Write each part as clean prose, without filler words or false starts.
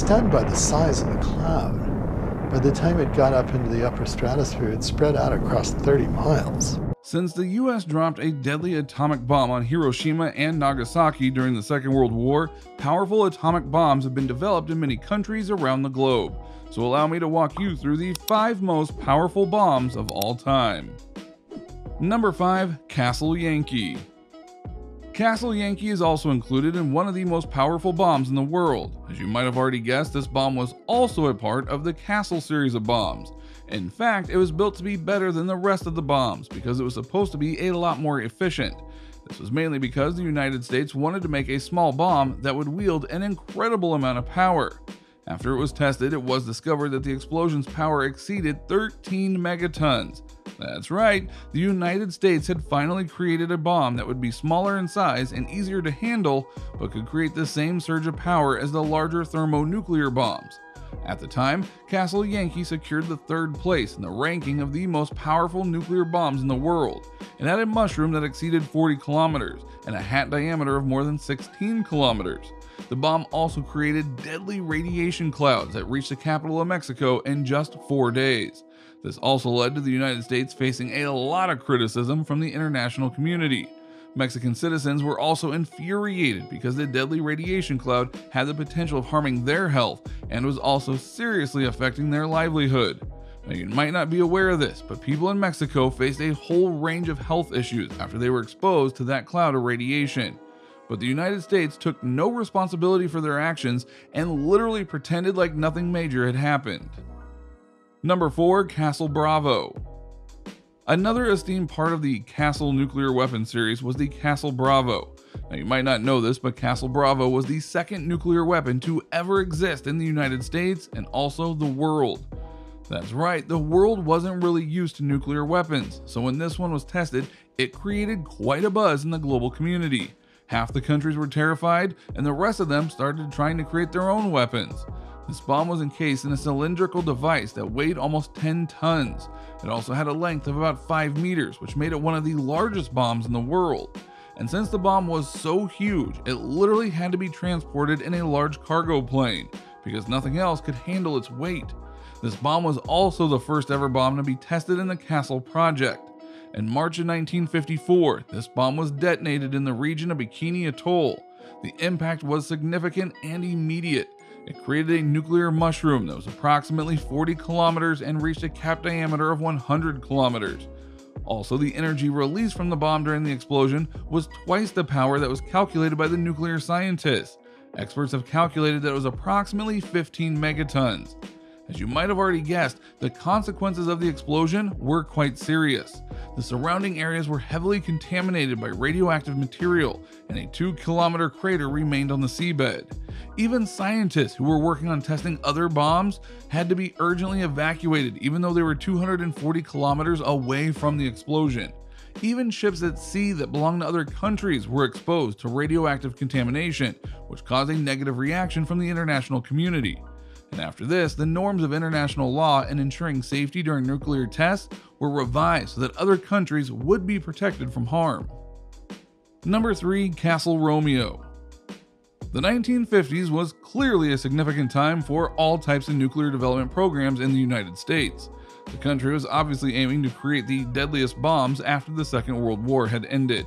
stunned by the size of the cloud. By the time it got up into the upper stratosphere, it spread out across 30 miles. Since the US dropped a deadly atomic bomb on Hiroshima and Nagasaki during the Second World War, powerful atomic bombs have been developed in many countries around the globe. So allow me to walk you through the 5 most powerful bombs of all time. Number 5. Castle Yankee. Castle Yankee is also included in one of the most powerful bombs in the world. As you might have already guessed, this bomb was also a part of the Castle series of bombs. In fact, it was built to be better than the rest of the bombs because it was supposed to be a lot more efficient. This was mainly because the United States wanted to make a small bomb that would wield an incredible amount of power. After it was tested, it was discovered that the explosion's power exceeded 13 megatons. That's right, the United States had finally created a bomb that would be smaller in size and easier to handle, but could create the same surge of power as the larger thermonuclear bombs. At the time, Castle Yankee secured the 3rd place in the ranking of the most powerful nuclear bombs in the world. It had a mushroom that exceeded 40 kilometers and a hat diameter of more than 16 kilometers. The bomb also created deadly radiation clouds that reached the capital of Mexico in just 4 days. This also led to the United States facing a lot of criticism from the international community. Mexican citizens were also infuriated because the deadly radiation cloud had the potential of harming their health and was also seriously affecting their livelihood. Now, you might not be aware of this, but people in Mexico faced a whole range of health issues after they were exposed to that cloud of radiation. But the United States took no responsibility for their actions and literally pretended like nothing major had happened. Number 4. Castle Bravo. Another esteemed part of the Castle nuclear weapon series was the Castle Bravo. Now, you might not know this, but Castle Bravo was the 2nd nuclear weapon to ever exist in the United States and also the world. That's right, the world wasn't really used to nuclear weapons, so when this one was tested, it created quite a buzz in the global community. Half the countries were terrified, and the rest of them started trying to create their own weapons. This bomb was encased in a cylindrical device that weighed almost 10 tons. It also had a length of about 5 meters, which made it one of the largest bombs in the world. And since the bomb was so huge, it literally had to be transported in a large cargo plane, because nothing else could handle its weight. This bomb was also the first ever bomb to be tested in the Castle Project. In March of 1954, this bomb was detonated in the region of Bikini Atoll. The impact was significant and immediate. It created a nuclear mushroom that was approximately 40 kilometers and reached a cap diameter of 100 kilometers. Also, the energy released from the bomb during the explosion was twice the power that was calculated by the nuclear scientists. Experts have calculated that it was approximately 15 megatons. As you might have already guessed, the consequences of the explosion were quite serious. The surrounding areas were heavily contaminated by radioactive material, and a 2-kilometer crater remained on the seabed. Even scientists who were working on testing other bombs had to be urgently evacuated, even though they were 240 kilometers away from the explosion. Even ships at sea that belonged to other countries were exposed to radioactive contamination, which caused a negative reaction from the international community. And after this, the norms of international law and ensuring safety during nuclear tests were revised so that other countries would be protected from harm. Number 3. Castle Romeo. The 1950s was clearly a significant time for all types of nuclear development programs in the United States. The country was obviously aiming to create the deadliest bombs after the Second World War had ended.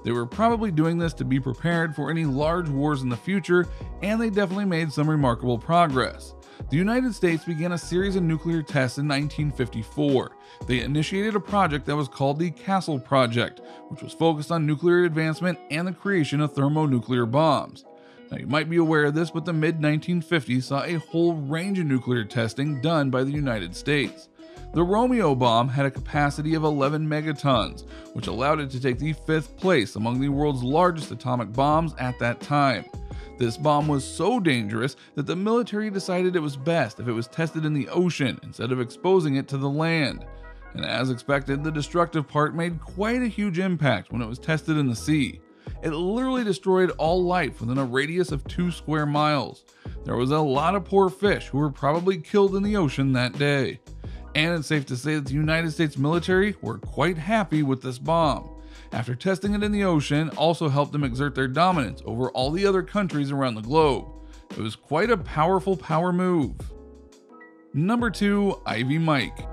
They were probably doing this to be prepared for any large wars in the future, and they definitely made some remarkable progress. The United States began a series of nuclear tests in 1954. They initiated a project that was called the Castle Project, which was focused on nuclear advancement and the creation of thermonuclear bombs. Now, you might be aware of this, but the mid-1950s saw a whole range of nuclear testing done by the United States. The Romeo bomb had a capacity of 11 megatons, which allowed it to take the 5th place among the world's largest atomic bombs at that time. This bomb was so dangerous that the military decided it was best if it was tested in the ocean instead of exposing it to the land. And as expected, the destructive part made quite a huge impact when it was tested in the sea. It literally destroyed all life within a radius of 2 square miles. There was a lot of poor fish who were probably killed in the ocean that day. And it's safe to say that the United States military were quite happy with this bomb. After testing it in the ocean also helped them exert their dominance over all the other countries around the globe. It was quite a powerful power move. Number 2, Ivy Mike.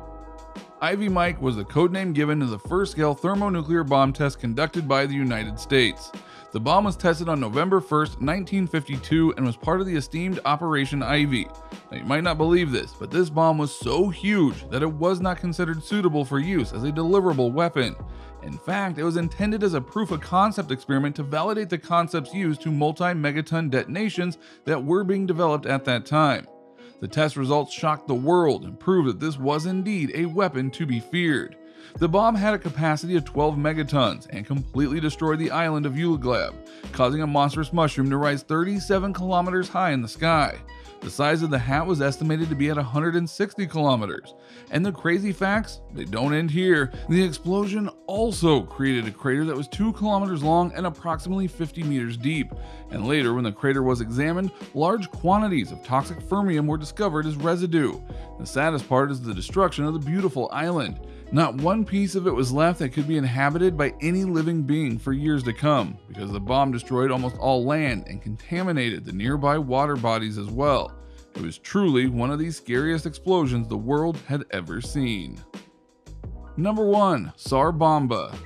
Ivy Mike was the codename given to the first-scale thermonuclear bomb test conducted by the United States. The bomb was tested on November 1st, 1952 and was part of the esteemed Operation Ivy. Now you might not believe this, but this bomb was so huge that it was not considered suitable for use as a deliverable weapon. In fact, it was intended as a proof-of-concept experiment to validate the concepts used to multi-megaton detonations that were being developed at that time. The test results shocked the world and proved that this was indeed a weapon to be feared. The bomb had a capacity of 12 megatons and completely destroyed the island of Ulaglab, causing a monstrous mushroom to rise 37 kilometers high in the sky. The size of the hat was estimated to be at 160 kilometers. And the crazy facts, they don't end here. The explosion also created a crater that was 2 kilometers long and approximately 50 meters deep. And later, when the crater was examined, large quantities of toxic fermium were discovered as residue. The saddest part is the destruction of the beautiful island. Not one piece of it was left that could be inhabited by any living being for years to come, because the bomb destroyed almost all land and contaminated the nearby water bodies as well. It was truly one of the scariest explosions the world had ever seen. Number 1, Sarbamba.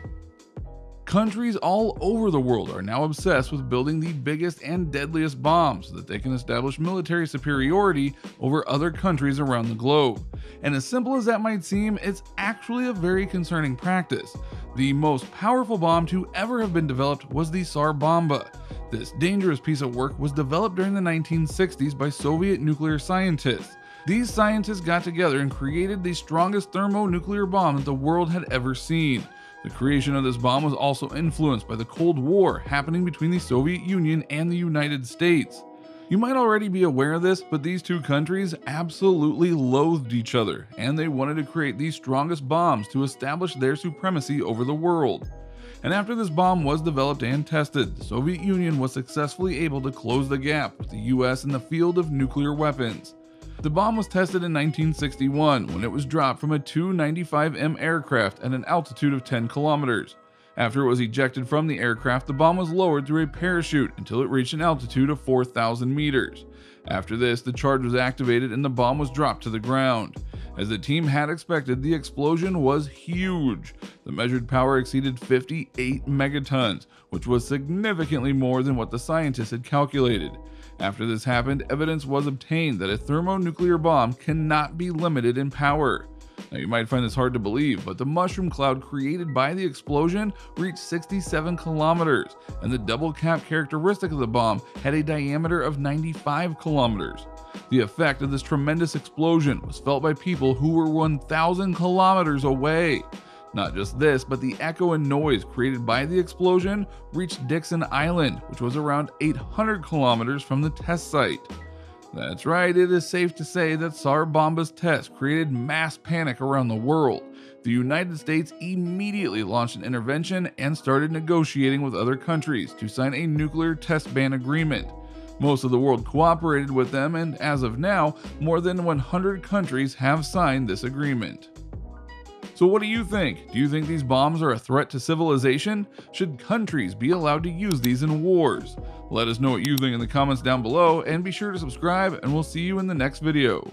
Countries all over the world are now obsessed with building the biggest and deadliest bombs so that they can establish military superiority over other countries around the globe. And as simple as that might seem, it's actually a very concerning practice. The most powerful bomb to ever have been developed was the Sarbamba. This dangerous piece of work was developed during the 1960s by Soviet nuclear scientists. These scientists got together and created the strongest thermonuclear bomb that the world had ever seen. The creation of this bomb was also influenced by the Cold War happening between the Soviet Union and the United States. You might already be aware of this, but these two countries absolutely loathed each other, and they wanted to create the strongest bombs to establish their supremacy over the world. And after this bomb was developed and tested, the Soviet Union was successfully able to close the gap with the US in the field of nuclear weapons. The bomb was tested in 1961 when it was dropped from a Tu-95M aircraft at an altitude of 10 kilometers. After it was ejected from the aircraft, the bomb was lowered through a parachute until it reached an altitude of 4,000 meters. After this, the charge was activated and the bomb was dropped to the ground. As the team had expected, the explosion was huge. The measured power exceeded 58 megatons, which was significantly more than what the scientists had calculated. After this happened, evidence was obtained that a thermonuclear bomb cannot be limited in power. Now you might find this hard to believe, but the mushroom cloud created by the explosion reached 67 kilometers, and the double cap characteristic of the bomb had a diameter of 95 kilometers. The effect of this tremendous explosion was felt by people who were 1,000 kilometers away. Not just this, but the echo and noise created by the explosion reached Dixon Island, which was around 800 kilometers from the test site. That's right, it is safe to say that Sarbamba's test created mass panic around the world. The United States immediately launched an intervention and started negotiating with other countries to sign a nuclear test ban agreement. Most of the world cooperated with them, and as of now, more than 100 countries have signed this agreement. So what do you think? Do you think these bombs are a threat to civilization? Should countries be allowed to use these in wars? Let us know what you think in the comments down below, and be sure to subscribe, and we'll see you in the next video.